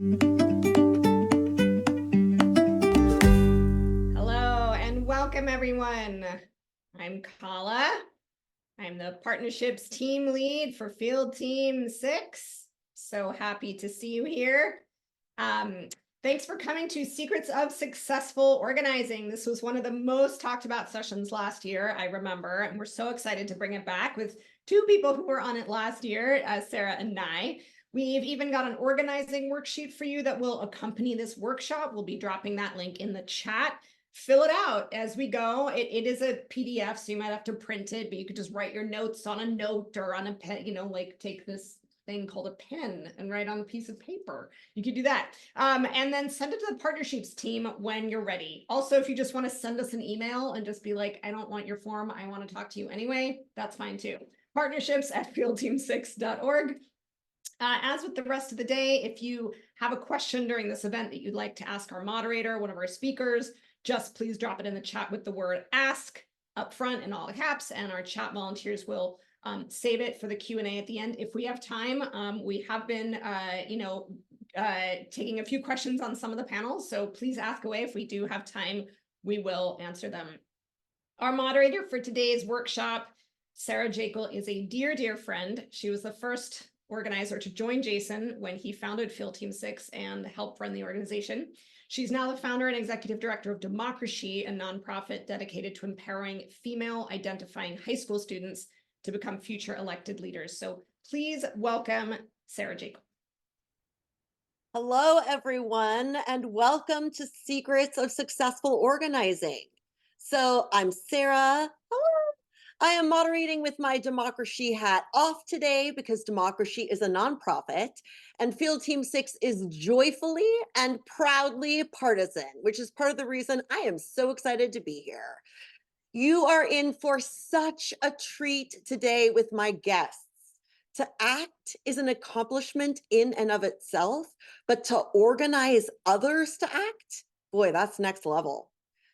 Hello and welcome everyone. I'm Kala. I'm the partnerships team lead for Field Team 6. So happy to see you here. Thanks for coming to Secrets of Successful Organizing. This was one of the most talked about sessions last year, I remember, and we're so excited to bring it back with two people who were on it last year, Sarah and Nye. We've even got an organizing worksheet for you that will accompany this workshop. We'll be dropping that link in the chat. Fill it out as we go. It is a PDF, so you might have to print it, but you could just write your notes on a note or on a pen, like take this thing called a pen and write on a piece of paper. You could do that. And then send it to the partnerships team when you're ready. Also, if you just want to send us an email and just be like, I don't want your form, I want to talk to you anyway, that's fine too. partnerships@fieldteam6.org. As with the rest of the day, if you have a question during this event that you'd like to ask our moderator, one of our speakers, just please drop it in the chat with the word ask up front in all caps, and our chat volunteers will save it for the Q&A at the end. If we have time, we have been, taking a few questions on some of the panels, so please ask away. If we do have time, we will answer them. Our moderator for today's workshop, Sarah Jakle, is a dear, dear friend. She was the first organizer to join Jason when he founded Field Team 6 and helped run the organization. She's now the founder and executive director of DemocraShe, a nonprofit dedicated to empowering female identifying high school students to become future elected leaders. So please welcome Sarah Jakle. Hello, everyone, and welcome to Secrets of Successful Organizing. So I'm Sarah. Hello. I am moderating with my DemocraShe hat off today because DemocraShe is a nonprofit and Field Team 6 is joyfully and proudly partisan, which is part of the reason I am so excited to be here. You are in for such a treat today with my guests. To act is an accomplishment in and of itself, but to organize others to act, boy, that's next level.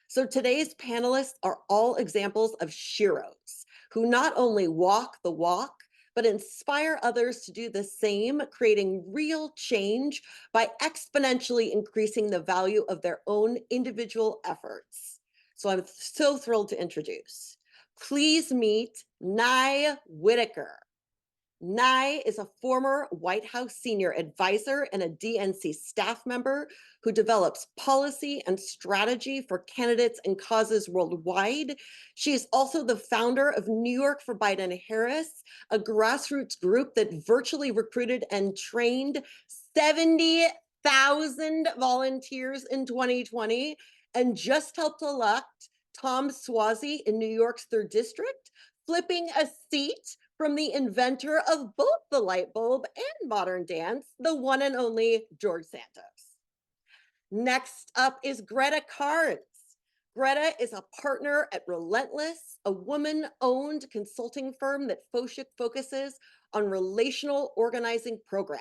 So today's panelists are all examples of sheroes who not only walk the walk, but inspire others to do the same, creating real change by exponentially increasing the value of their own individual efforts. So I'm so thrilled to introduce. Please meet Nye Whitaker. Nye is a former White House senior advisor and a DNC staff member who develops policy and strategy for candidates and causes worldwide. She is also the founder of New York for Biden Harris, a grassroots group that virtually recruited and trained 70,000 volunteers in 2020 and just helped elect Tom Suozzi in New York's 3rd District, flipping a seat from the inventor of both the light bulb and modern dance, the one and only George Santos. Next up is Greta Carnes. Greta is a partner at Relentless, a woman-owned consulting firm that focuses on relational organizing programs.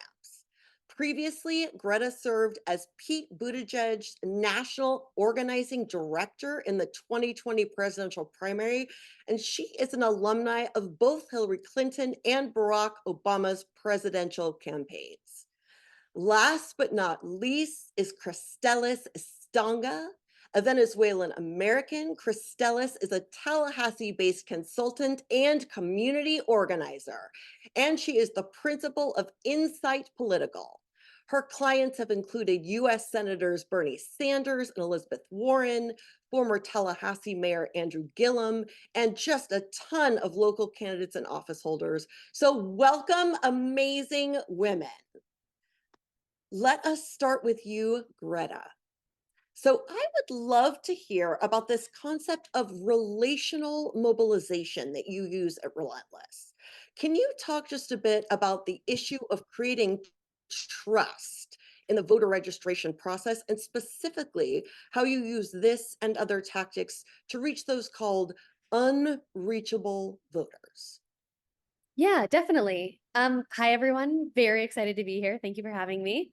Previously, Greta served as Pete Buttigieg's national organizing director in the 2020 presidential primary, and she is an alumni of both Hillary Clinton and Barack Obama's presidential campaigns. Last but not least is Kristellys Estanga, a Venezuelan American. Kristellys is a Tallahassee-based consultant and community organizer, and she is the principal of Insight Political. Her clients have included U.S. Senators Bernie Sanders and Elizabeth Warren, former Tallahassee Mayor Andrew Gillum, and just a ton of local candidates and office holders. So welcome, amazing women. Let us start with you, Greta. So I would love to hear about this concept of relational mobilization that you use at Relentless. Can you talk just a bit about the issue of creating trust in the voter registration process, and specifically how you use this and other tactics to reach those called unreachable voters? Yeah, definitely. Hi, everyone. Very excited to be here. Thank you for having me.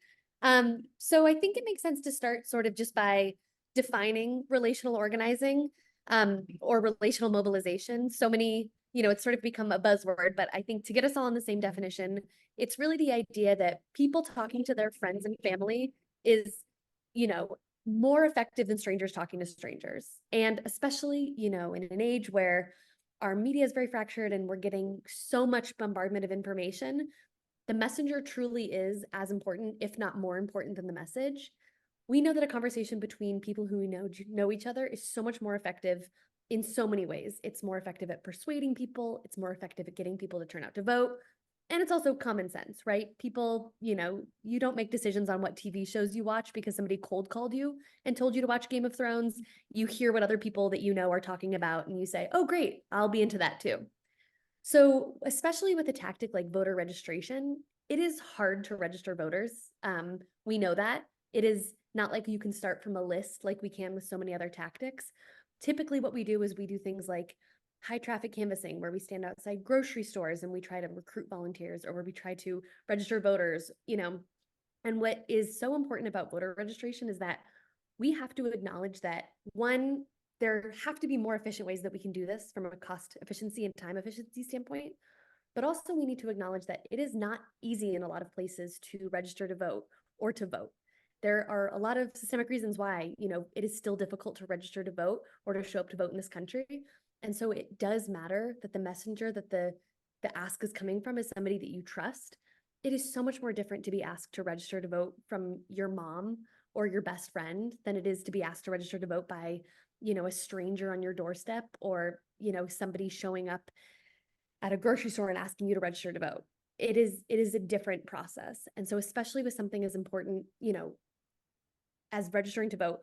So I think it makes sense to start sort of just by defining relational organizing or relational mobilization. So many it's sort of become a buzzword, but I think to get us all on the same definition, it's really the idea that people talking to their friends and family is, more effective than strangers talking to strangers. And especially, in an age where our media is very fractured and we're getting so much bombardment of information, the messenger truly is as important, if not more important than the message. We know that a conversation between people who know each other is so much more effective in so many ways. It's more effective at persuading people, it's more effective at getting people to turn out to vote. And it's also common sense, right? People, you don't make decisions on what TV shows you watch because somebody cold called you and told you to watch Game of Thrones. You hear what other people that you know are talking about and you say, oh, great, I'll be into that too. So, especially with a tactic like voter registration, it is hard to register voters. We know that. It is not like you can start from a list like we can with so many other tactics. Typically, what we do is we do things like high traffic canvassing, where we stand outside grocery stores and we try to recruit volunteers, or where we try to register voters, And what is so important about voter registration is that we have to acknowledge that, one, there have to be more efficient ways that we can do this from a cost efficiency and time efficiency standpoint. But also we need to acknowledge that it is not easy in a lot of places to register to vote or to vote. There are a lot of systemic reasons why, it is still difficult to register to vote or to show up to vote in this country. And so it does matter that the messenger that the ask is coming from is somebody that you trust. It is so much more different to be asked to register to vote from your mom or your best friend than it is to be asked to register to vote by, a stranger on your doorstep, or, somebody showing up at a grocery store and asking you to register to vote. It is a different process. And so especially with something as important, as registering to vote,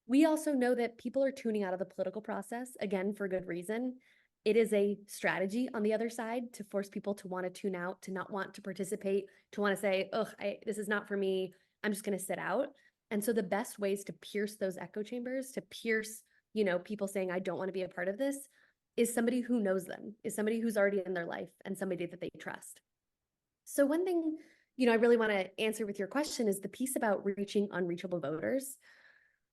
we also know that people are tuning out of the political process, again, for good reason. It is a strategy on the other side to force people to want to tune out, to not want to participate, to want to say, ugh, this is not for me, I'm just going to sit out. And so the best ways to pierce those echo chambers, to pierce, people saying, I don't want to be a part of this, is somebody who knows them, is somebody who's already in their life and somebody that they trust. So one thing, I really want to answer with your question is the piece about reaching unreachable voters.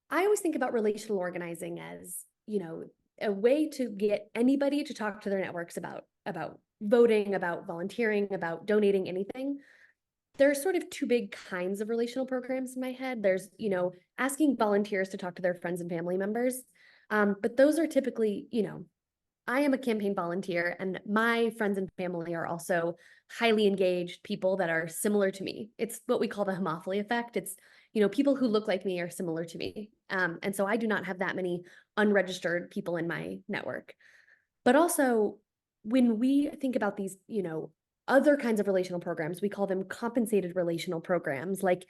I always think about relational organizing as, a way to get anybody to talk to their networks about voting, about volunteering, about donating anything. There are sort of two big kinds of relational programs in my head. There's, asking volunteers to talk to their friends and family members. But those are typically, I am a campaign volunteer and my friends and family are also highly engaged people that are similar to me. It's what we call the homophily effect. It's, people who look like me are similar to me. And so I do not have that many unregistered people in my network. But also when we think about these, other kinds of relational programs, we call them compensated relational programs, like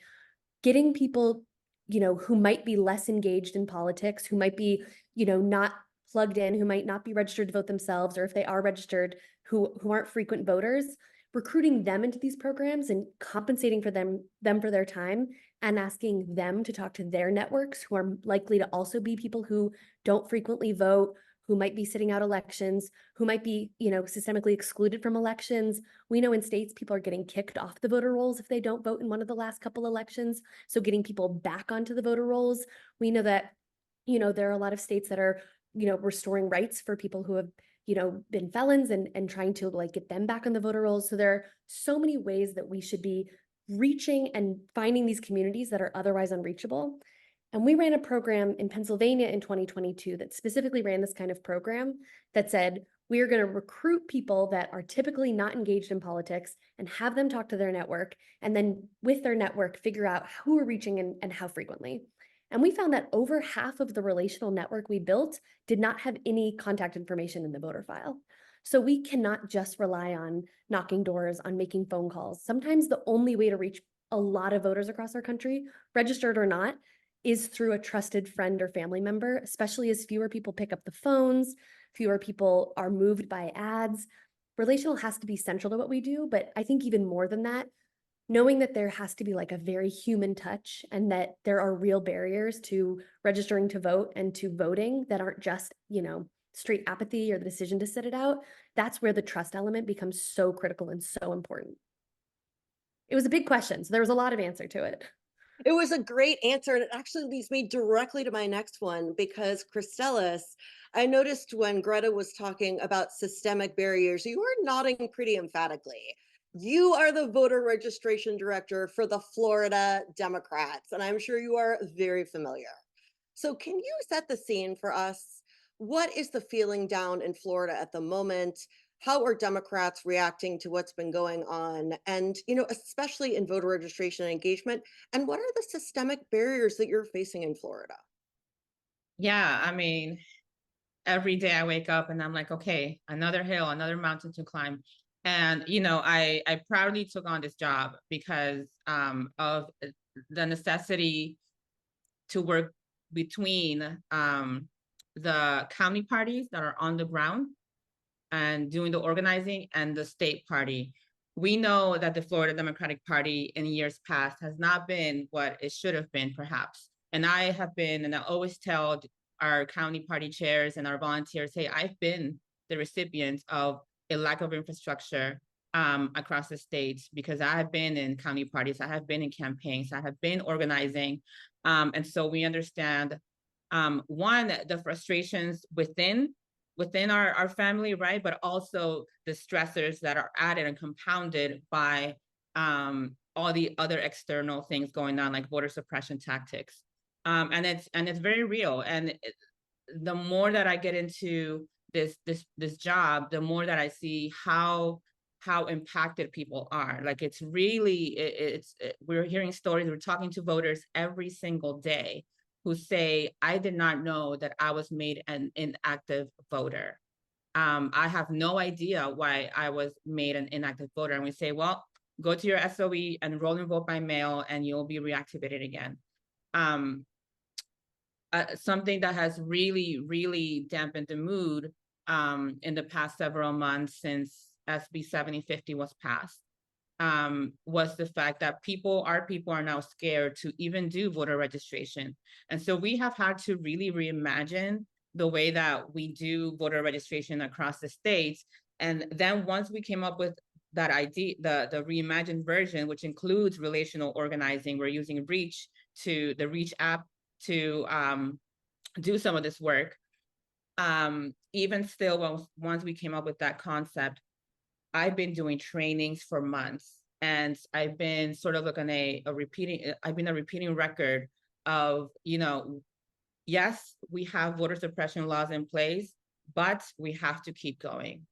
getting people, who might be less engaged in politics, who might be, not plugged in, who might not be registered to vote themselves, or if they are registered, who aren't frequent voters, recruiting them into these programs and compensating for them for their time and asking them to talk to their networks, who are likely to also be people who don't frequently vote, who might be sitting out elections, who might be, systemically excluded from elections. We know in states people are getting kicked off the voter rolls if they don't vote in one of the last couple elections. So getting people back onto the voter rolls. We know that, there are a lot of states that are, restoring rights for people who have, been felons and trying to get them back on the voter rolls. So there are so many ways that we should be reaching and finding these communities that are otherwise unreachable. And we ran a program in Pennsylvania in 2022 that specifically ran this kind of program that said, we are going to recruit people that are typically not engaged in politics and have them talk to their network. And then with their network, figure out who we're reaching and how frequently. And we found that over half of the relational network we built did not have any contact information in the voter file. So we cannot just rely on knocking doors, on making phone calls. Sometimes the only way to reach a lot of voters across our country, registered or not, is through a trusted friend or family member, especially as fewer people pick up the phones, fewer people are moved by ads. Relational has to be central to what we do, but I think even more than that, knowing that there has to be a very human touch and that there are real barriers to registering to vote and to voting that aren't just, straight apathy or the decision to sit it out, that's where the trust element becomes so critical and so important. It was a big question, so there was a lot of answer to it. It was a great answer, and it actually leads me directly to my next one because Kristellys, I noticed when Greta was talking about systemic barriers, you were nodding pretty emphatically. You are the voter registration director for the Florida Democrats, and I'm sure you are very familiar. So, can you set the scene for us? What is the feeling down in Florida at the moment? How are Democrats reacting to what's been going on? And, especially in voter registration and engagement, and what are the systemic barriers that you're facing in Florida? Yeah, I mean, every day I wake up and I'm like, okay, another hill, another mountain to climb. And I proudly took on this job because of the necessity to work between the county parties that are on the ground and doing the organizing and the state party. We know that the Florida Democratic Party in years past has not been what it should have been, perhaps. And I always tell our county party chairs and our volunteers, hey, I've been the recipient of a lack of infrastructure across the states because I have been in county parties, I have been in campaigns, I have been organizing. And so we understand, one, the frustrations within our family, right? But also the stressors that are added and compounded by all the other external things going on, like voter suppression tactics. And it's very real. And the more that I get into this job, the more that I see how impacted people are. Like it's really, we're hearing stories, we're talking to voters every single day who say, I did not know that I was made an inactive voter. I have no idea why I was made an inactive voter. And we say, well, go to your SOE, enroll and vote by mail, and you'll be reactivated again. Something that has really, really dampened the mood in the past several months since SB 7050 was passed was the fact that our people are now scared to even do voter registration. And so we have had to really reimagine the way that we do voter registration across the states. And then once we came up with that idea, the reimagined version, which includes relational organizing, we're using the Reach app to do some of this work. Even still, once we came up with that concept, I've been doing trainings for months, and I've been sort of like a repeating record of, yes, we have voter suppression laws in place, but we have to keep going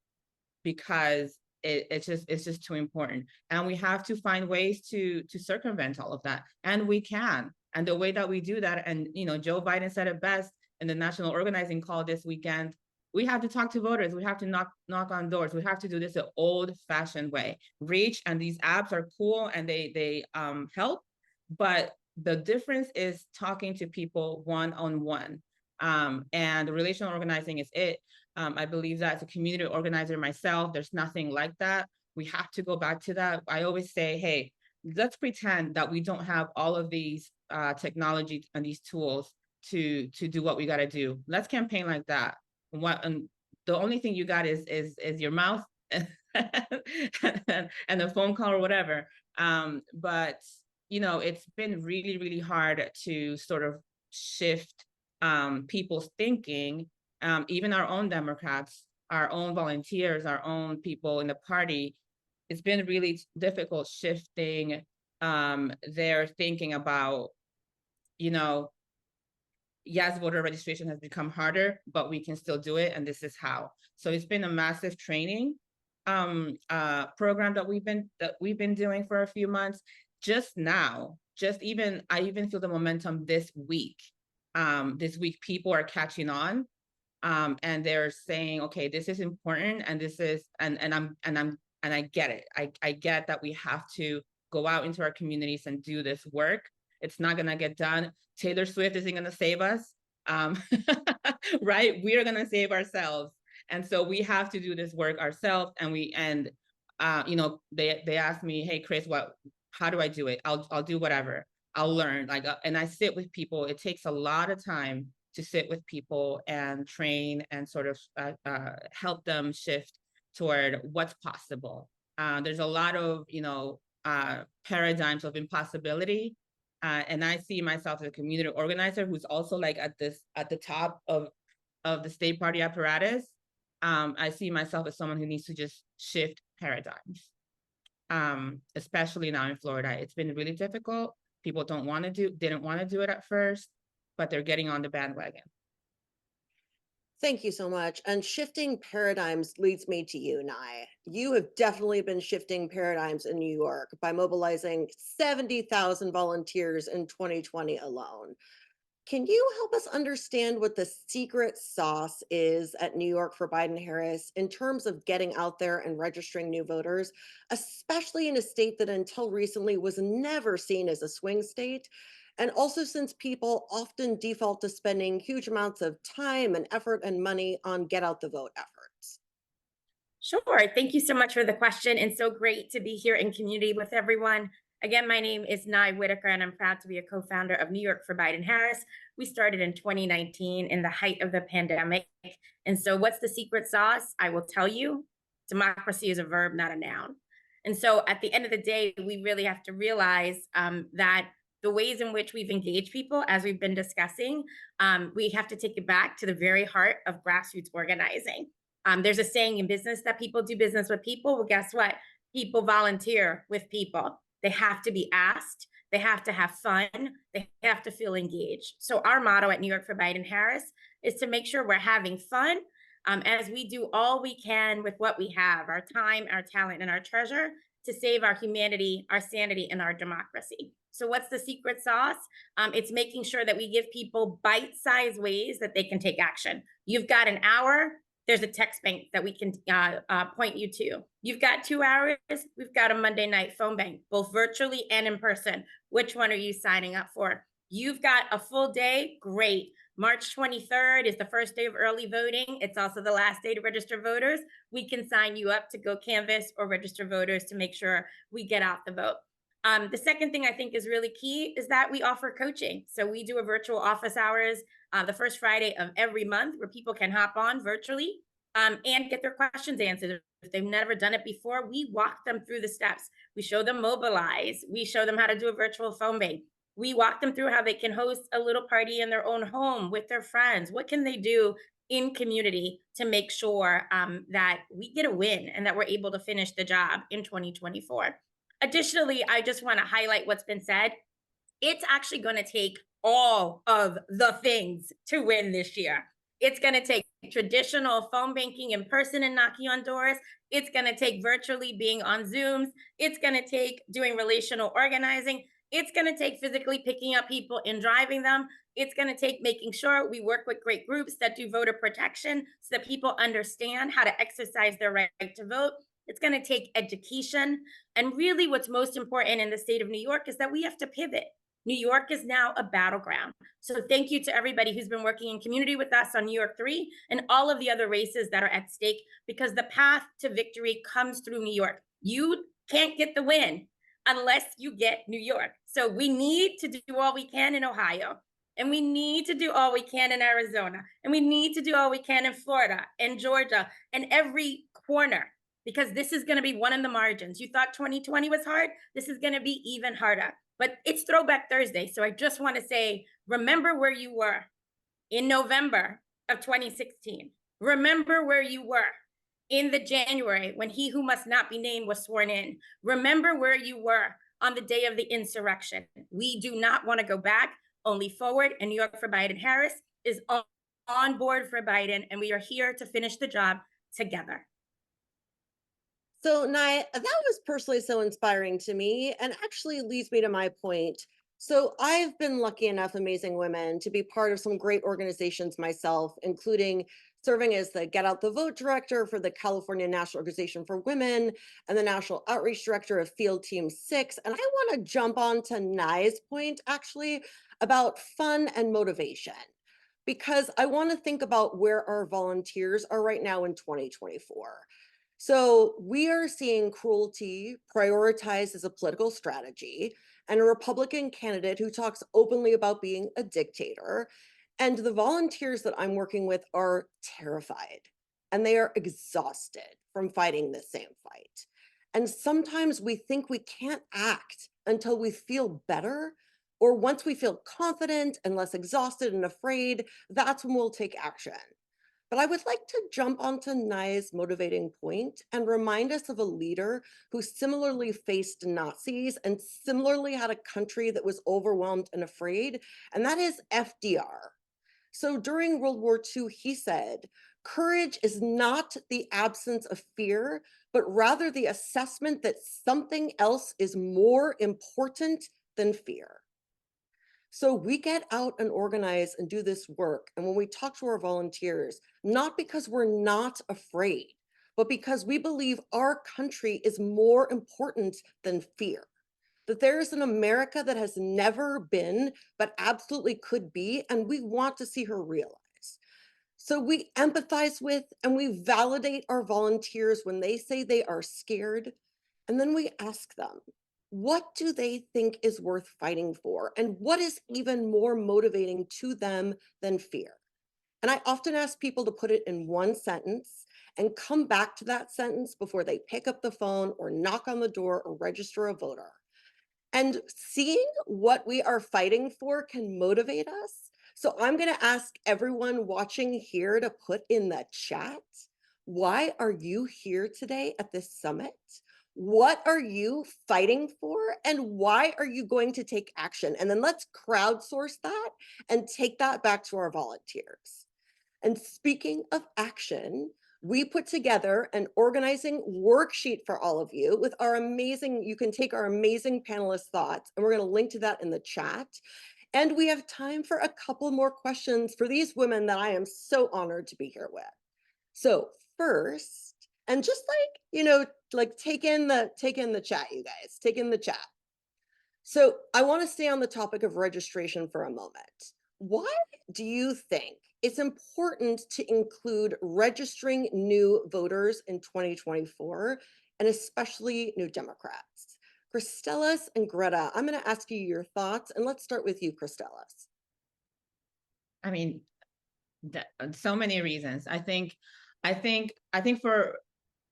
because it's just too important. And we have to find ways to circumvent all of that. And we can. And the way that we do that, and Joe Biden said it best in the national organizing call this weekend, we have to talk to voters. We have to knock on doors. We have to do this the old-fashioned way. Reach and these apps are cool and they help, but the difference is talking to people one-on-one. And relational organizing is it. I believe that as a community organizer myself, there's nothing like that. We have to go back to that. I always say, hey, let's pretend that we don't have all of these technology and these tools to do what we got to do. Let's campaign like that. And the only thing you got is your mouth and a phone call or whatever. But it's been really, really hard to sort of shift people's thinking. Even our own Democrats, our own volunteers, our own people in the party. It's been really difficult shifting their thinking about, yes, voter registration has become harder, but we can still do it, and this is how. So it's been a massive training program that we've been doing for a few months. Just now, I even feel the momentum this week. This week, people are catching on, and they're saying, okay, this is important, and this is, and I get it. I get that we have to go out into our communities and do this work. It's not gonna get done. Taylor Swift isn't gonna save us, right? We are gonna save ourselves, and so we have to do this work ourselves. And they asked me, hey, Chris, how do I do it? I'll do whatever. I'll learn. And I sit with people. It takes a lot of time to sit with people and train and sort of help them shift toward what's possible. There's a lot of paradigms of impossibility. And I see myself as a community organizer who's also like at the top of the state party apparatus. I see myself as someone who needs to just shift paradigms, especially now in Florida. It's been really difficult. People didn't want to do it at first, but they're getting on the bandwagon. Thank you so much. And shifting paradigms leads me to you, Nye. You have definitely been shifting paradigms in New York by mobilizing 70,000 volunteers in 2020 alone. Can you help us understand what the secret sauce is at New York for Biden-Harris in terms of getting out there and registering new voters, especially in a state that until recently was never seen as a swing state? And also since people often default to spending huge amounts of time and effort and money on get out the vote efforts. Sure. Thank you so much for the question, and so great to be here in community with everyone. Again, my name is Nye Whitaker, and I'm proud to be a co-founder of New York for Biden-Harris. We started in 2019 in the height of the pandemic. And so what's the secret sauce? I will tell you, democracy is a verb, not a noun. And so at the end of the day, we really have to realize that the ways in which we've engaged people, as we've been discussing, we have to take it back to the very heart of grassroots organizing. There's a saying in business that people do business with people. Well, guess what? People volunteer with people. They have to be asked. They have to have fun. They have to feel engaged. So our motto at New York for Biden-Harris is to make sure we're having fun as we do all we can with what we have, our time, our talent, and our treasure to save our humanity, our sanity, and our democracy. So what's the secret sauce? It's making sure that we give people bite-sized ways that they can take action. You've got an hour. There's a text bank that we can point you to. You've got 2 hours. We've got a Monday night phone bank, both virtually and in person. Which one are you signing up for? You've got a full day. Great. March 23rd is the first day of early voting. It's also the last day to register voters. We can sign you up to go canvass or register voters to make sure we get out the vote. The second thing I think is really key is that we offer coaching. So we do a virtual office hours the first Friday of every month where people can hop on virtually and get their questions answered. If they've never done it before, we walk them through the steps. We show them mobilize. We show them how to do a virtual phone bank. We walk them through how they can host a little party in their own home with their friends. What can they do in community to make sure that we get a win and that we're able to finish the job in 2024? Additionally, I just want to highlight what's been said. It's actually going to take all of the things to win this year. It's going to take traditional phone banking in person and knocking on doors. It's going to take virtually being on Zooms. It's going to take doing relational organizing. It's going to take physically picking up people and driving them. It's going to take making sure we work with great groups that do voter protection so that people understand how to exercise their right to vote. It's going to take education. And really what's most important in the state of New York is that we have to pivot. New York is now a battleground. So thank you to everybody who's been working in community with us on New York 3 and all of the other races that are at stake, because the path to victory comes through New York. You can't get the win unless you get New York. So we need to do all we can in Ohio, and we need to do all we can in Arizona, and we need to do all we can in Florida and Georgia and every corner, because this is going to be one in the margins. You thought 2020 was hard? This is going to be even harder. But it's Throwback Thursday. So I just want to say, remember where you were in November of 2016. Remember where you were in the January when he who must not be named was sworn in. Remember where you were on the day of the insurrection. We do not want to go back, only forward. And New York for Biden-Harris is on board for Biden, and we are here to finish the job together. So, Nye, that was personally so inspiring to me and actually leads me to my point. So I've been lucky enough, amazing women, to be part of some great organizations myself, including serving as the Get Out the Vote director for the California National Organization for Women and the National Outreach Director of Field Team 6. And I want to jump on to Nye's point, actually, about fun and motivation, because I want to think about where our volunteers are right now in 2024. So we are seeing cruelty prioritized as a political strategy, and a Republican candidate who talks openly about being a dictator. And the volunteers that I'm working with are terrified, and they are exhausted from fighting the same fight. And sometimes we think we can't act until we feel better, Or once we feel confident and less exhausted and afraid, that's when we'll take action. But I would like to jump onto Nai's motivating point and remind us of a leader who similarly faced Nazis and similarly had a country that was overwhelmed and afraid, and that is FDR. So during World War II, he said, "Courage is not the absence of fear, but rather the assessment that something else is more important than fear." So we get out and organize and do this work. And when we talk to our volunteers, not because we're not afraid, but because we believe our country is more important than fear. That there is an America that has never been, but absolutely could be, and we want to see her realize. So we empathize with and we validate our volunteers when they say they are scared. And then we ask them, what do they think is worth fighting for? And what is even more motivating to them than fear? And I often ask people to put it in one sentence and come back to that sentence before they pick up the phone or knock on the door or register a voter. And seeing what we are fighting for can motivate us. So I'm going to ask everyone watching here to put in the chat, why are you here today at this summit? What are you fighting for? And why are you going to take action? And then let's crowdsource that and take that back to our volunteers. And speaking of action, we put together an organizing worksheet for all of you with our amazing, you can take our amazing panelists' thoughts, and we're going to link to that in the chat. And we have time for a couple more questions for these women that I am so honored to be here with. So first, and just like take in the chat, you guys, take in the chat. So I want to stay on the topic of registration for a moment. Why do you think it's important to include registering new voters in 2024, and especially new Democrats? Kristellys and Greta, I'm going to ask you your thoughts, and let's start with you, Kristellys. I mean, so many reasons. I think for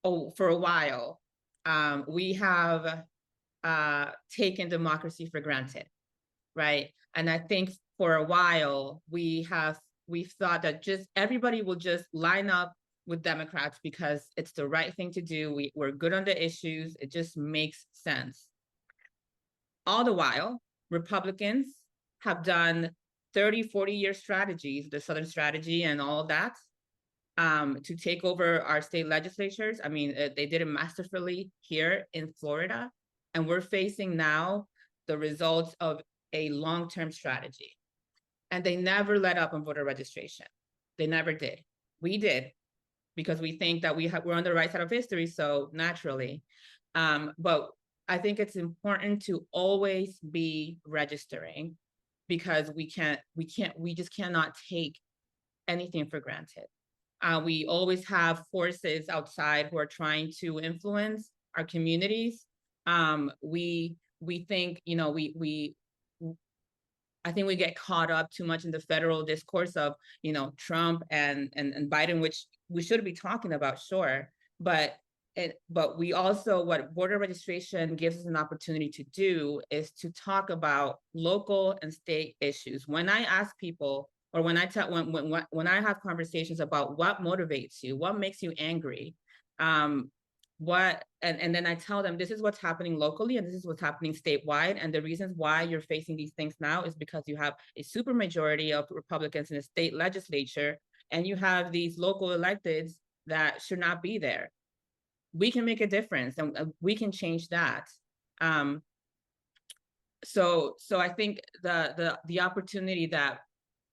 a while, we have taken democracy for granted, right? And I think for a while we've thought that just everybody will just line up with Democrats because it's the right thing to do. We're good on the issues. It just makes sense. All the while, Republicans have done 30, 40-year strategies, the Southern strategy and all of that, to take over our state legislatures. I mean, they did it masterfully here in Florida, and we're facing now the results of a long-term strategy. And they never let up on voter registration. They never did. We did, because we think that we're on the right side of history, so naturally. But I think it's important to always be registering, because we just cannot take anything for granted. We always have forces outside who are trying to influence our communities. We think, I think we get caught up too much in the federal discourse of, Trump and Biden, which we should be talking about, sure. But we also, what voter registration gives us an opportunity to do is to talk about local and state issues. When I ask people, or when I have conversations about what motivates you, what makes you angry, and then I tell them, this is what's happening locally and this is what's happening statewide, and the reasons why you're facing these things now is because you have a supermajority of Republicans in the state legislature, and you have these local electeds that should not be there. We can make a difference, and we can change that. So I think the opportunity that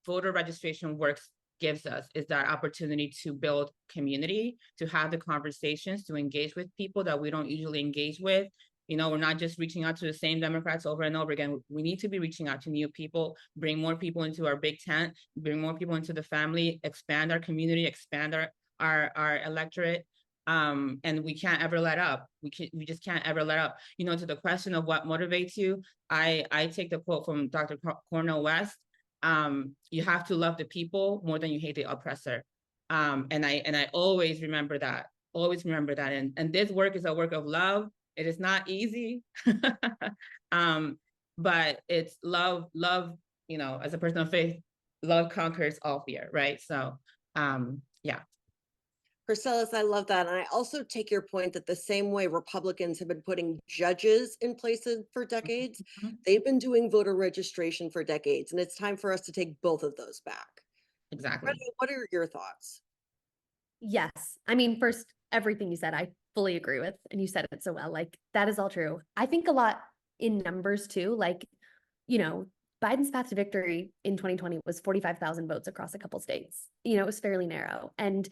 voter registration works gives us is that opportunity to build community, to have the conversations, to engage with people that we don't usually engage with. We're not just reaching out to the same Democrats over and over again. We need to be reaching out to new people, bring more people into our big tent, bring more people into the family, expand our community, expand our electorate. And we can't ever let up. We just can't ever let up. To the question of what motivates you, I take the quote from Dr. Cornel West. You have to love the people more than you hate the oppressor. And I always remember that. And this work is a work of love. It is not easy. but it's love, you know, as a person of faith, love conquers all fear, right? So, yeah. Kristellys, I love that. And I also take your point that the same way Republicans have been putting judges in places for decades, Mhm. they've been doing voter registration for decades. And it's time for us to take both of those back. Exactly. Greta, what are your thoughts? Yes. I mean, first, everything you said, I fully agree with. And you said it so well. Like, that is all true. I think a lot in numbers too. Like, you know, Biden's path to victory in 2020 was 45,000 votes across a couple states. You know, it was fairly narrow. And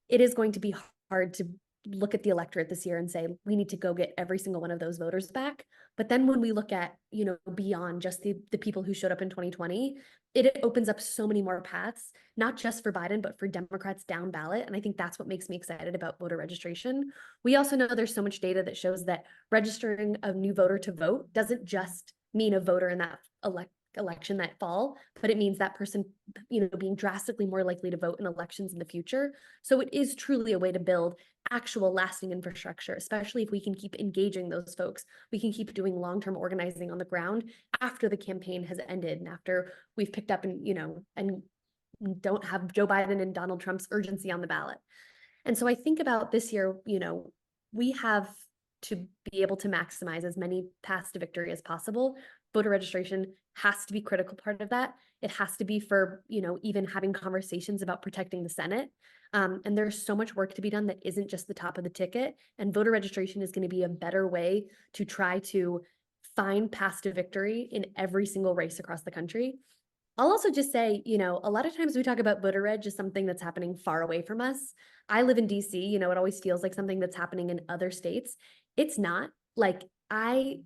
it is going to be hard to look at the electorate this year and say, we need to go get every single one of those voters back. But then when we look at, you know, beyond just the people who showed up in 2020, it opens up so many more paths, not just for Biden, but for Democrats down ballot. And I think that's what makes me excited about voter registration. We also know there's so much data that shows that registering a new voter to vote doesn't just mean a voter in that election that fall, but it means that person, you know, being drastically more likely to vote in elections in the future. So it is truly a way to build actual lasting infrastructure, especially if we can keep engaging those folks. We can keep doing long-term organizing on the ground after the campaign has ended and after we've picked up and, you know, and don't have Joe Biden and Donald Trump's urgency on the ballot. And so I think about this year, you know, we have to be able to maximize as many paths to victory as possible. Voter registration has to be a critical part of that. It has to be for, you know, even having conversations about protecting the Senate. And there's so much work to be done that isn't just the top of the ticket. And voter registration is going to be a better way to try to find paths to victory in every single race across the country. I'll also just say, you know, a lot of times we talk about voter reg as something that's happening far away from us. I live in DC, you know, it always feels like something that's happening in other states. It's not. Like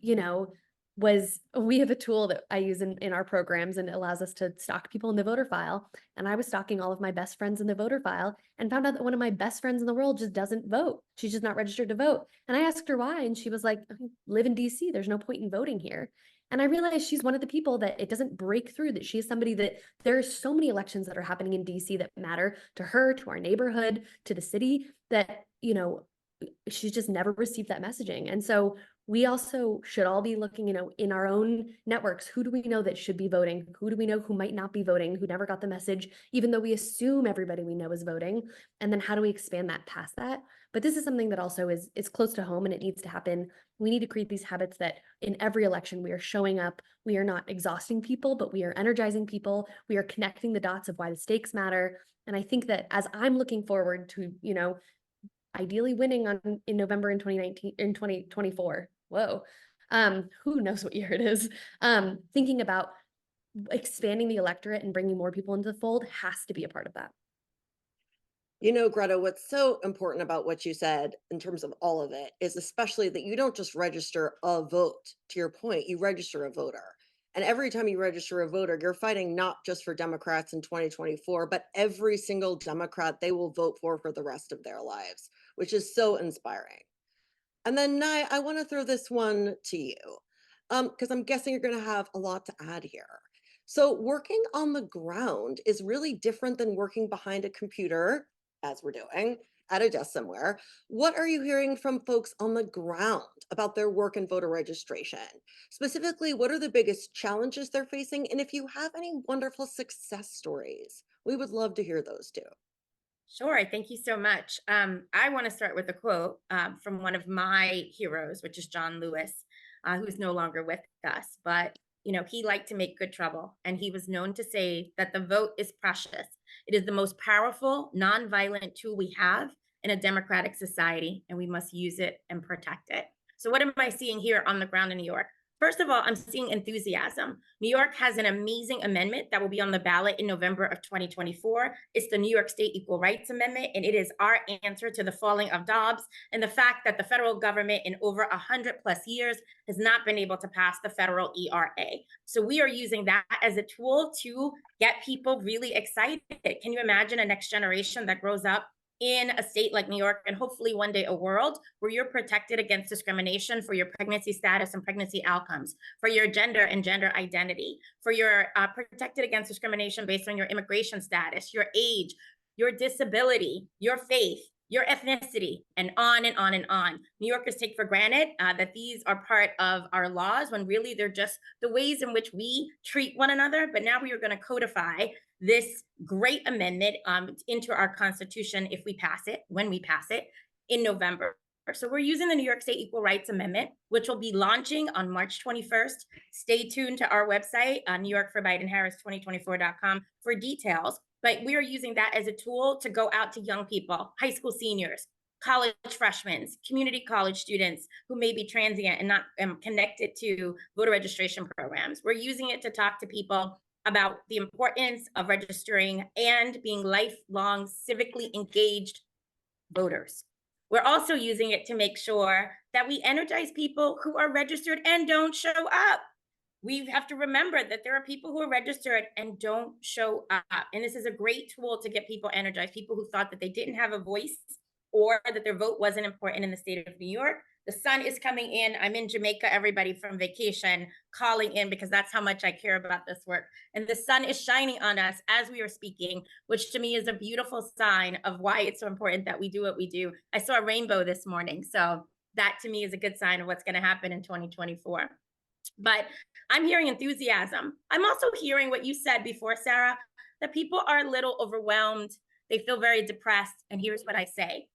you know, we have a tool that I use in our programs and it allows us to stalk people in the voter file. And I was stalking all of my best friends in the voter file and found out that one of my best friends in the world just doesn't vote. She's just not registered to vote. And I asked her why. And she was like, I live in DC. There's no point in voting here. And I realized she's one of the people that it doesn't break through, that she's somebody that there are so many elections that are happening in DC that matter to her, to our neighborhood, to the city, that, you know, she's just never received that messaging. And so we also should all be looking, you know, in our own networks, who do we know that should be voting? Who do we know who might not be voting, who never got the message, even though we assume everybody we know is voting? And then how do we expand that past that? But this is something that also is close to home and it needs to happen. We need to create these habits that in every election we are showing up, we are not exhausting people, but we are energizing people. We are connecting the dots of why the stakes matter. And I think that as I'm looking forward to, you know, ideally winning in November in 2024. Whoa. Who knows what year it is? Thinking about expanding the electorate and bringing more people into the fold has to be a part of that. You know, Greta, what's so important about what you said in terms of all of it is especially that you don't just register a vote. To your point, you register a voter. And every time you register a voter, you're fighting not just for Democrats in 2024, but every single Democrat they will vote for the rest of their lives, which is so inspiring. And then, Nye, I want to throw this one to you because I'm guessing you're going to have a lot to add here. So working on the ground is really different than working behind a computer, as we're doing, at a desk somewhere. What are you hearing from folks on the ground about their work in voter registration? Specifically, what are the biggest challenges they're facing? And if you have any wonderful success stories, we would love to hear those too. Sure. Thank you so much. I want to start with a quote from one of my heroes, which is John Lewis, who's no longer with us. But, you know, he liked to make good trouble. And he was known to say that the vote is precious. It is the most powerful, nonviolent tool we have in a democratic society, and we must use it and protect it. So what am I seeing here on the ground in New York? First of all, I'm seeing enthusiasm. New York has an amazing amendment that will be on the ballot in November of 2024. It's the New York State Equal Rights Amendment, and it is our answer to the falling of Dobbs and the fact that the federal government in over 100+ years has not been able to pass the federal ERA. So we are using that as a tool to get people really excited. Can you imagine a next generation that grows up in a state like New York, and hopefully one day a world where you're protected against discrimination for your pregnancy status and pregnancy outcomes, for your gender and gender identity, for your protected against discrimination based on your immigration status, your age, your disability, your faith, your ethnicity, and on and on and on. New Yorkers take for granted that these are part of our laws when really they're just the ways in which we treat one another. But now we are going to codify this great amendment into our Constitution if we pass it, when we pass it in November. So we're using the New York State Equal Rights Amendment, which will be launching on March 21st. Stay tuned to our website, NewYorkForBidenHarris2024.com for details. But we are using that as a tool to go out to young people, high school seniors, college freshmen, community college students who may be transient and not connected to voter registration programs. We're using it to talk to people about the importance of registering and being lifelong civically engaged voters. We're also using it to make sure that we energize people who are registered and don't show up. We have to remember that there are people who are registered and don't show up. And this is a great tool to get people energized, people who thought that they didn't have a voice or that their vote wasn't important in the state of New York. The sun is coming in. I'm in Jamaica, everybody from vacation, calling in because that's how much I care about this work. And the sun is shining on us as we are speaking, which to me is a beautiful sign of why it's so important that we do what we do. I saw a rainbow this morning. So that to me is a good sign of what's going to happen in 2024. But I'm hearing enthusiasm. I'm also hearing what you said before, Sarah, that people are a little overwhelmed. They feel very depressed. And here's what I say.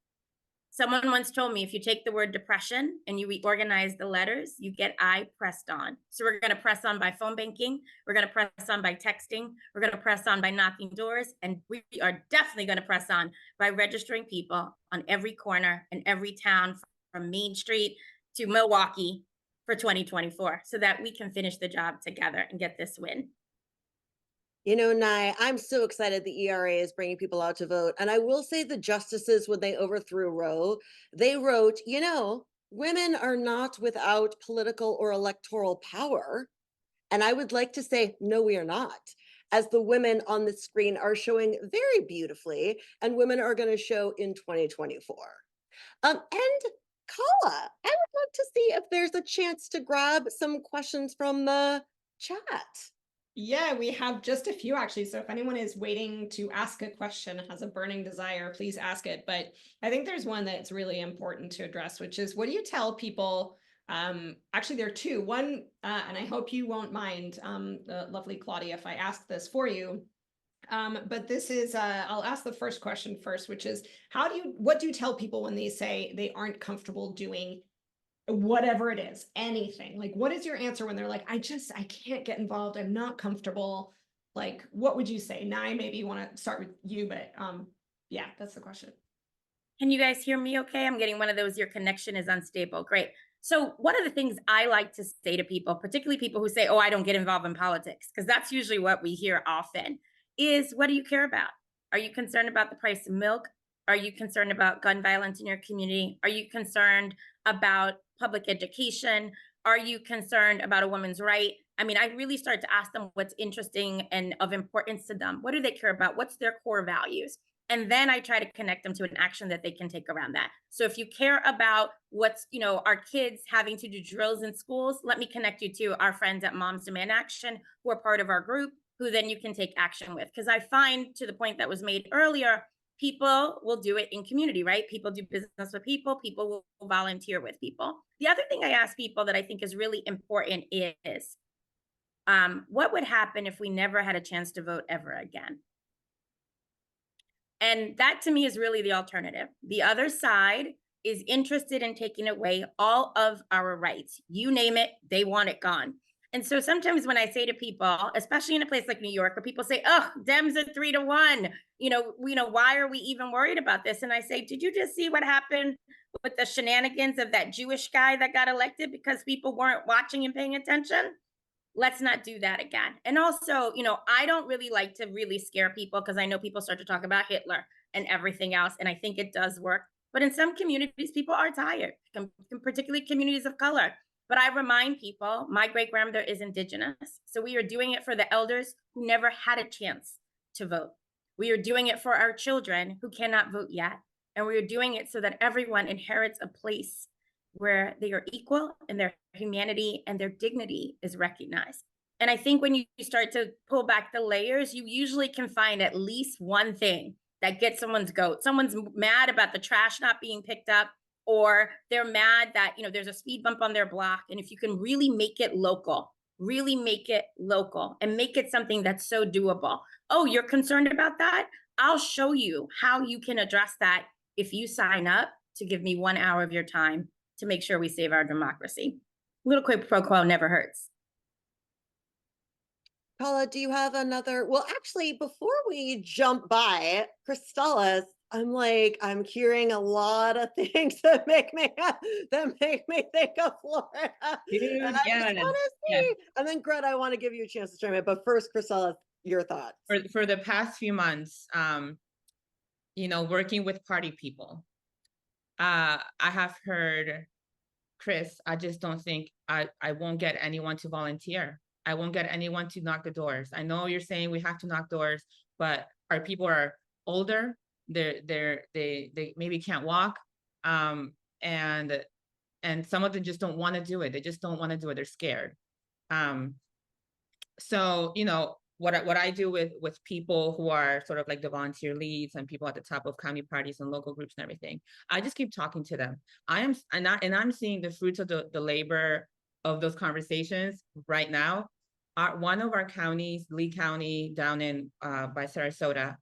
Someone once told me, if you take the word depression and you reorganize the letters, you get I pressed on. So we're going to press on by phone banking. We're going to press on by texting. We're going to press on by knocking doors. And we are definitely going to press on by registering people on every corner in every town from Main Street to Milwaukee for 2024 so that we can finish the job together and get this win. You know, Nye, I'm so excited the ERA is bringing people out to vote. And I will say the justices, when they overthrew Roe, they wrote, you know, women are not without political or electoral power. And I would like to say, no, we are not, as the women on the screen are showing very beautifully, and women are going to show in 2024. And Kala, I would love to see if there's a chance to grab some questions from the chat. Yeah, we have just a few actually. So if anyone is waiting to ask a question, has a burning desire, please ask it. But I think there's one that's really important to address, which is, what do you tell people? Actually, there are two. One, and I hope you won't mind, the lovely Claudia, if I ask this for you. But this is, I'll ask the first question first, which is, what do you tell people when they say they aren't comfortable doing whatever it is, anything? Like, what is your answer when they're like, I can't get involved, I'm not comfortable? Like, what would you say? Nye, maybe you want to start with you, but yeah, that's the question. Can you guys hear me okay? I'm getting one of those, your connection is unstable. Great. So one of the things I like to say to people, particularly people who say, oh, I don't get involved in politics, because that's usually what we hear often, is, what do you care about? Are you concerned about the price of milk? Are you concerned about gun violence in your community? Are you concerned about public education? Are you concerned about a woman's right? I mean, I really start to ask them what's interesting and of importance to them. What do they care about? What's their core values? And then I try to connect them to an action that they can take around that. So if you care about what's, you know, our kids having to do drills in schools, let me connect you to our friends at Moms Demand Action, who are part of our group, who then you can take action with. Because I find, to the point that was made earlier, people will do it in community, right? People do business with people. People will volunteer with people. The other thing I ask people that I think is really important is, what would happen if we never had a chance to vote ever again? And that to me is really the alternative. The other side is interested in taking away all of our rights. You name it, they want it gone. And so sometimes when I say to people, especially in a place like New York, where people say, oh, Dems are 3-1, why are we even worried about this? And I say, did you just see what happened with the shenanigans of that Jewish guy that got elected because people weren't watching and paying attention? Let's not do that again. And also, I don't really like to really scare people, because I know people start to talk about Hitler and everything else, and I think it does work. But in some communities, people are tired, particularly communities of color. But I remind people, my great-grandmother is indigenous. So we are doing it for the elders who never had a chance to vote. We are doing it for our children who cannot vote yet. And we are doing it so that everyone inherits a place where they are equal and their humanity and their dignity is recognized. And I think when you start to pull back the layers, you usually can find at least one thing that gets someone's goat. Someone's mad about the trash not being picked up, or they're mad that, you know, there's a speed bump on their block. And if you can really make it local, and make it something that's so doable. Oh, you're concerned about that? I'll show you how you can address that if you sign up to give me 1 hour of your time to make sure we save our democracy. A little quid pro quo never hurts. Paula, do you have another? Well, actually, before we jump by Kristellys, I'm hearing a lot of things that make me think of Florida. Dude, And I just yes, want to yes. see. And then Greta, I want to give you a chance to chime in. But first, Kristellys, your thoughts. For the past few months, you know, working with party people, I have heard, Chris, I just don't think I won't get anyone to volunteer. I won't get anyone to knock the doors. I know you're saying we have to knock doors, but our people are older. They maybe can't walk. And some of them just don't want to do it. They just don't want to do it. They're scared. So, you know, what I do with people who are sort of like the volunteer leads and people at the top of county parties and local groups and everything, I just keep talking to them. I'm seeing the fruits of the labor of those conversations right now. One of our counties, Lee County down in by Sarasota,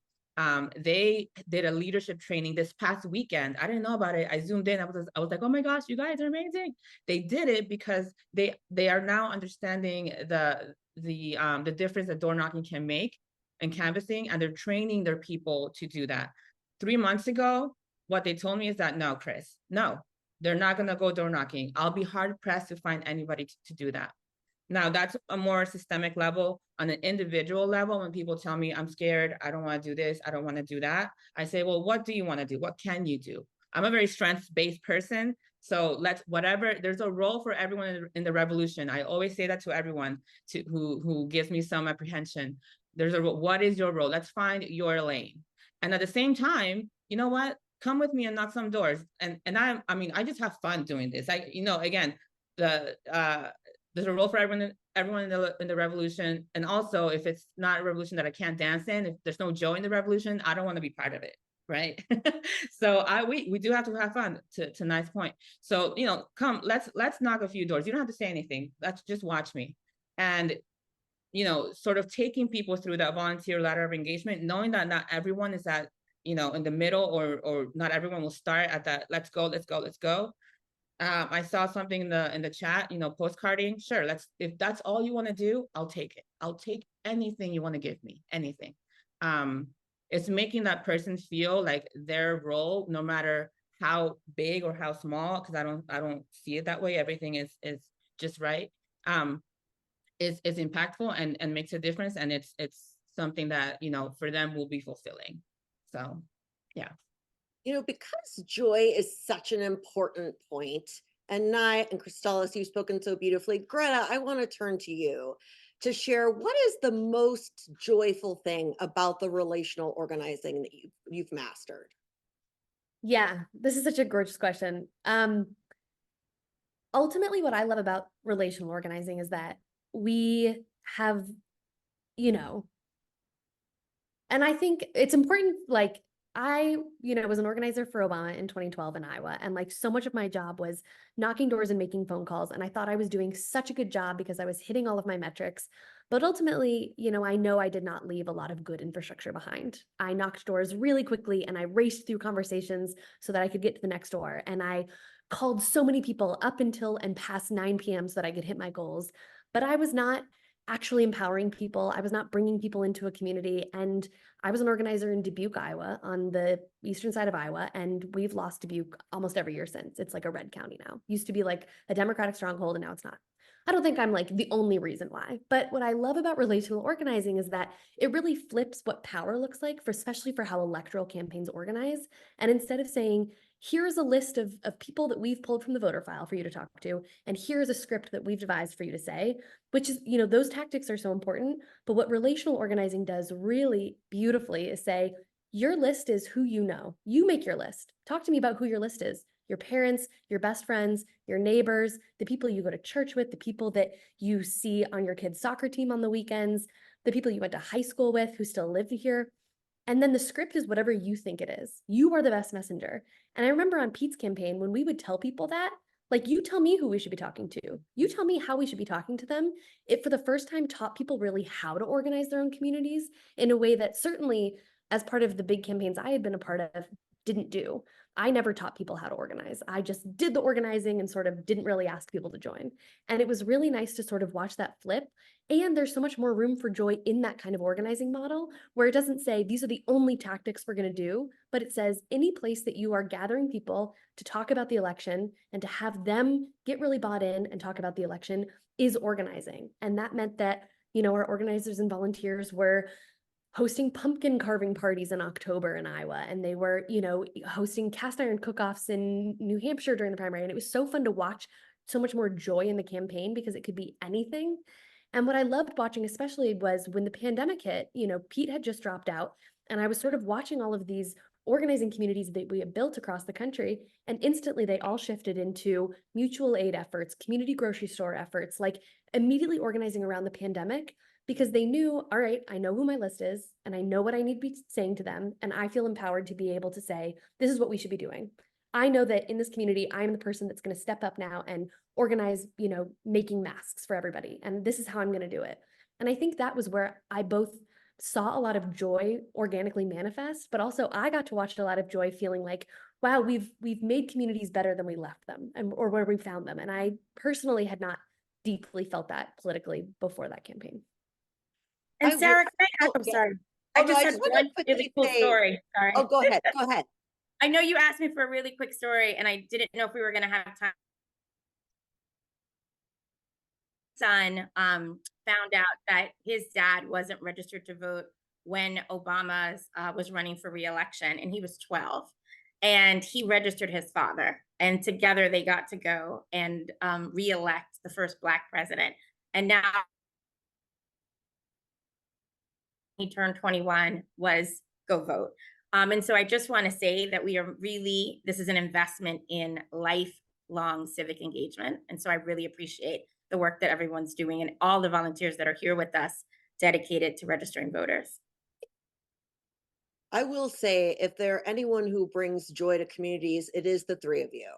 they did a leadership training this past weekend. I didn't know about it. I zoomed in. I was like, oh my gosh, you guys are amazing. They did it because they are now understanding the difference that door knocking can make and canvassing, and they're training their people to do that. 3 months ago, what they told me is that no, Chris, no, they're not going to go door knocking. I'll be hard pressed to find anybody to do that. Now, that's a more systemic level. On an individual level, when people tell me I'm scared, I don't want to do this, I don't want to do that, I say, well, what do you want to do? What can you do? I'm a very strengths-based person. So there's a role for everyone in the revolution. I always say that to everyone who gives me some apprehension. There's a role. What is your role? Let's find your lane. And at the same time, you know what? Come with me and knock some doors. And I just have fun doing this. Again, there's a role for everyone in the revolution. And also, if it's not a revolution that I can't dance in, if there's no joy in the revolution, I don't want to be part of it. Right. So we do have to have fun, to Nice point. So, you know, come, let's knock a few doors. You don't have to say anything. Let's just watch me. And, you know, sort of taking people through that volunteer ladder of engagement, knowing that not everyone is at, you know, in the middle, or not everyone will start at that, let's go. I saw something in the chat, you know, postcarding. Sure, if that's all you want to do, I'll take it. I'll take anything you want to give me, anything. It's making that person feel like their role, no matter how big or how small, because I don't see it that way. Everything is just right. Is impactful and makes a difference, and it's something that, you know, for them will be fulfilling. So, yeah. You know, because joy is such an important point, and Nye and Kristellys, you've spoken so beautifully. Greta, I want to turn to you to share what is the most joyful thing about the relational organizing that you've mastered? Yeah, this is such a gorgeous question. Ultimately, what I love about relational organizing is that we have, you know, and I think it's important, like, I, you know, was an organizer for Obama in 2012 in Iowa. And like so much of my job was knocking doors and making phone calls. And I thought I was doing such a good job because I was hitting all of my metrics. But ultimately, you know I did not leave a lot of good infrastructure behind. I knocked doors really quickly and I raced through conversations so that I could get to the next door. And I called so many people up until and past 9 p.m. so that I could hit my goals. But I was not actually empowering people. I was not bringing people into a community. And I was an organizer in Dubuque, Iowa, on the eastern side of Iowa, and we've lost Dubuque almost every year since. It's like a red county now. Used to be like a Democratic stronghold, and now it's not. I don't think I'm like the only reason why, but what I love about relational organizing is that it really flips what power looks like, especially for how electoral campaigns organize. And instead of saying, here's a list of people that we've pulled from the voter file for you to talk to, and here's a script that we've devised for you to say, which is, you know, those tactics are so important. But what relational organizing does really beautifully is say, your list is who you know. You make your list. Talk to me about who your list is. Your parents, your best friends, your neighbors, the people you go to church with, the people that you see on your kids' soccer team on the weekends, the people you went to high school with who still live here. And then the script is whatever you think it is. You are the best messenger. And I remember on Pete's campaign, when we would tell people that, like, you tell me who we should be talking to. You tell me how we should be talking to them. It, for the first time, taught people really how to organize their own communities in a way that certainly, as part of the big campaigns I had been a part of, didn't do. I never taught people how to organize. I just did the organizing and sort of didn't really ask people to join. And it was really nice to sort of watch that flip. And there's so much more room for joy in that kind of organizing model, where it doesn't say these are the only tactics we're going to do, but it says any place that you are gathering people to talk about the election and to have them get really bought in and talk about the election is organizing. And that meant that, you know, our organizers and volunteers were hosting pumpkin carving parties in October in Iowa, and they were, you know, hosting cast iron cook-offs in New Hampshire during the primary. And it was so fun to watch so much more joy in the campaign because it could be anything. And what I loved watching especially was when the pandemic hit, you know, Pete had just dropped out, and I was sort of watching all of these organizing communities that we had built across the country, and instantly they all shifted into mutual aid efforts, community grocery store efforts, like immediately organizing around the pandemic, because they knew, all right, I know who my list is and I know what I need to be saying to them. And I feel empowered to be able to say, this is what we should be doing. I know that in this community, I'm the person that's going to step up now and organize, you know, making masks for everybody. And this is how I'm going to do it. And I think that was where I both saw a lot of joy organically manifest, but also I got to watch a lot of joy feeling like, wow, we've made communities better than we left them, and or where we found them. And I personally had not deeply felt that politically before that campaign. And I Sarah, would- can I ask, oh, I'm yeah. sorry. Oh, I no, just I had just wanna one quickly really cool say- story. Sorry. Oh, go ahead. Go ahead. I know you asked me for a really quick story, and I didn't know if we were going to have time. Son found out that his dad wasn't registered to vote when Obama was running for re-election, and he was 12. And he registered his father, and together they got to go and re-elect the first Black president. And now he turned 21 was go vote. And so I just want to say that we are really, this is an investment in lifelong civic engagement. And so I really appreciate the work that everyone's doing and all the volunteers that are here with us dedicated to registering voters. I will say, if there anyone who brings joy to communities, it is the three of you,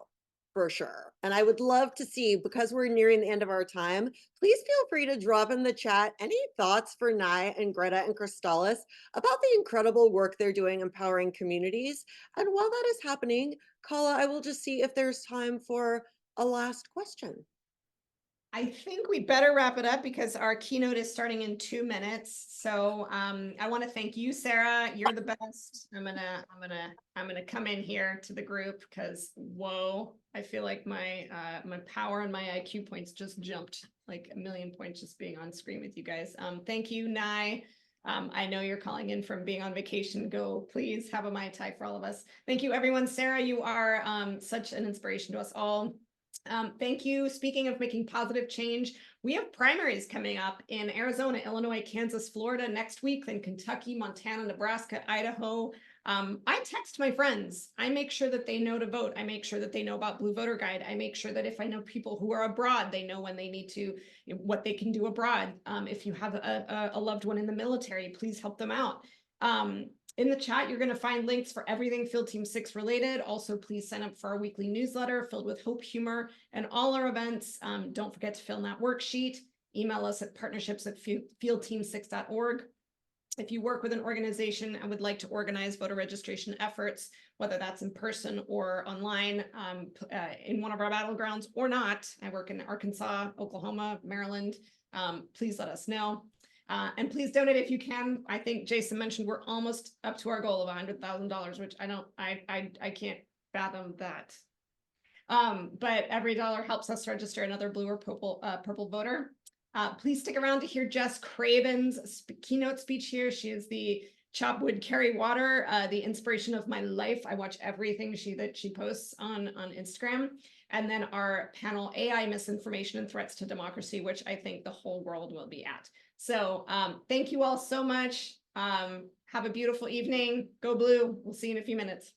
for sure. And I would love to see, because we're nearing the end of our time, please feel free to drop in the chat any thoughts for Nye and Greta and Kristellys about the incredible work they're doing empowering communities. And while that is happening, Kala, I will just see if there's time for a last question. I think we better wrap it up because our keynote is starting in 2 minutes. So I want to thank you, Sarah. You're the best. I'm gonna come in here to the group because whoa, I feel like my power and my IQ points just jumped like 1,000,000 points just being on screen with you guys. Thank you, Nye. I know you're calling in from being on vacation. Go, please have a Mai Tai for all of us. Thank you, everyone. Sarah, you are such an inspiration to us all. Thank you. Speaking of making positive change, we have primaries coming up in Arizona, Illinois, Kansas, Florida next week, then Kentucky, Montana, Nebraska, Idaho. I text my friends. I make sure that they know to vote. I make sure that they know about Blue Voter Guide. I make sure that if I know people who are abroad, they know when they need to, what they can do abroad. If you have a loved one in the military, please help them out. In the chat, you're going to find links for everything Field Team 6 related. Also, please sign up for our weekly newsletter filled with hope, humor, and all our events. Don't forget to fill in that worksheet. Email us at partnerships@fieldteam6.org. If you work with an organization and would like to organize voter registration efforts, whether that's in person or online, in one of our battlegrounds or not, I work in Arkansas, Oklahoma, Maryland, please let us know. And please donate if you can. I think Jason mentioned we're almost up to our goal of $100,000, which I can't fathom that. But every dollar helps us register another blue or purple voter. Please stick around to hear Jess Craven's keynote speech here. She is the chop wood, carry water, the inspiration of my life. I watch everything that she posts on Instagram. And then our panel, AI Misinformation and Threats to Democracy, which I think the whole world will be at. So thank you all so much. Have a beautiful evening. Go Blue. We'll see you in a few minutes.